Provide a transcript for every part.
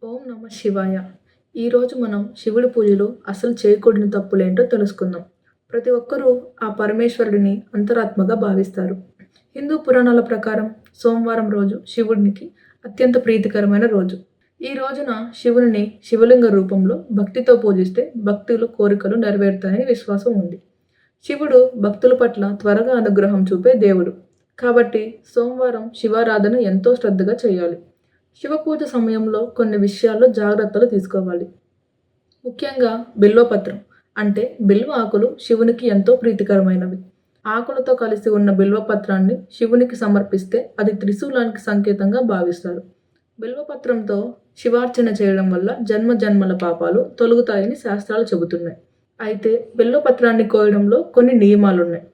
ఓం నమ శివాయ. ఈరోజు మనం శివుడి పూజలో అసలు చేయకూడని తప్పులేంటో తెలుసుకుందాం. ప్రతి ఒక్కరూ ఆ పరమేశ్వరుడిని అంతరాత్మగా భావిస్తారు. హిందూ పురాణాల ప్రకారం సోమవారం రోజు శివుడికి అత్యంత ప్రీతికరమైన రోజు. ఈ రోజున శివునిని శివలింగ రూపంలో భక్తితో పూజిస్తే భక్తుల కోరికలు నెరవేరుతాయని విశ్వాసం ఉంది. శివుడు భక్తుల పట్ల త్వరగా అనుగ్రహం చూపే దేవుడు. కాబట్టి సోమవారం శివారాధన ఎంతో శ్రద్ధగా చేయాలి. శివ పూజ సమయంలో కొన్ని విషయాల్లో జాగ్రత్తలు తీసుకోవాలి. ముఖ్యంగా బిల్వపత్రం అంటే బిల్వ ఆకులు శివునికి ఎంతో ప్రీతికరమైనవి. ఆకులతో కలిసి ఉన్న బిల్వపత్రాన్ని శివునికి సమర్పిస్తే అది త్రిశూలానికి సంకేతంగా భావిస్తారు. బిల్వపత్రంతో శివార్చన చేయడం వల్ల జన్మ జన్మల పాపాలు తొలగుతాయని శాస్త్రాలు చెబుతున్నాయి. అయితే బిల్వపత్రాన్ని కోయడంలో కొన్ని నియమాలున్నాయి.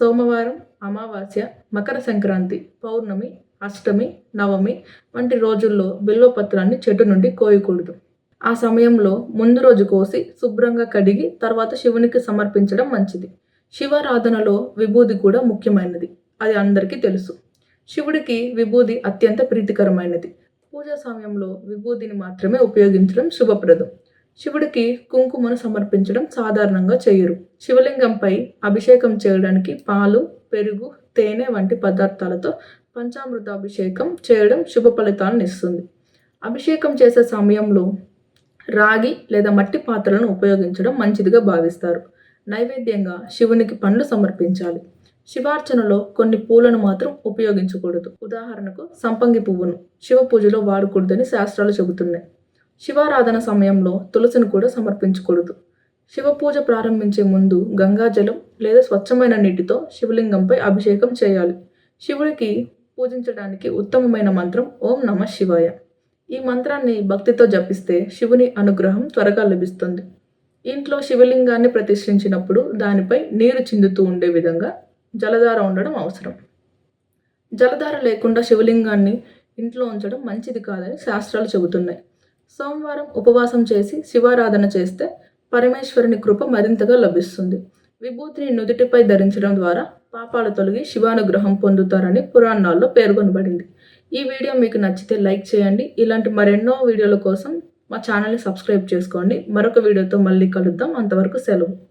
సోమవారం, అమావాస్య, మకర సంక్రాంతి, పౌర్ణమి, అష్టమి, నవమి వంటి రోజుల్లో బిల్వపత్రాన్ని చెట్టు నుండి కోయకూడదు. ఆ సమయంలో ముందు రోజు కోసి శుభ్రంగా కడిగి తర్వాత శివునికి సమర్పించడం మంచిది. శివారాధనలో విభూది కూడా ముఖ్యమైనది. అది అందరికీ తెలుసు. శివుడికి విభూది అత్యంత ప్రీతికరమైనది. పూజా సమయంలో విభూదిని మాత్రమే ఉపయోగించడం శుభప్రదం. శివుడికి కుంకుమను సమర్పించడం సాధారణంగా చేయరు. శివలింగంపై అభిషేకం చేయడానికి పాలు, పెరుగు, తేనె వంటి పదార్థాలతో పంచామృతాభిషేకం చేయడం శుభ ఫలితాలను ఇస్తుంది. అభిషేకం చేసే సమయంలో రాగి లేదా మట్టి పాత్రలను ఉపయోగించడం మంచిదిగా భావిస్తారు. నైవేద్యంగా శివునికి పండ్లు సమర్పించాలి. శివార్చనలో కొన్ని పూలను మాత్రం ఉపయోగించకూడదు. ఉదాహరణకు సంపంగి పువ్వును శివ పూజలో వాడకూడదని శాస్త్రాలు చెబుతున్నాయి. శివారాధన సమయంలో తులసిని కూడా సమర్పించకూడదు. శివ పూజ ప్రారంభించే ముందు గంగాజలం లేదా స్వచ్ఛమైన నీటితో శివలింగంపై అభిషేకం చేయాలి. శివుడికి పూజించడానికి ఉత్తమమైన మంత్రం ఓం నమ శివాయ. ఈ మంత్రాన్ని భక్తితో జపిస్తే శివుని అనుగ్రహం త్వరగా లభిస్తుంది. ఇంట్లో శివలింగాన్ని ప్రతిష్ఠించినప్పుడు దానిపై నీరు చిందుతూ ఉండే విధంగా జలధార ఉండడం అవసరం. జలధార లేకుండా శివలింగాన్ని ఇంట్లో ఉంచడం మంచిది కాదని శాస్త్రాలు చెబుతున్నాయి. సోమవారం ఉపవాసం చేసి శివారాధన చేస్తే పరమేశ్వరుని కృప మరింతగా లభిస్తుంది. విభూతిని నుదుటిపై ధరించడం ద్వారా పాపాలు తొలగి శివానుగ్రహం పొందుతారని పురాణాల్లో పేర్కొనబడింది. ఈ వీడియో మీకు నచ్చితే లైక్ చేయండి. ఇలాంటి మరెన్నో వీడియోల కోసం మా ఛానల్ని సబ్స్క్రైబ్ చేసుకోండి. మరొక వీడియోతో మళ్ళీ కలుద్దాం. అంతవరకు సెలవు.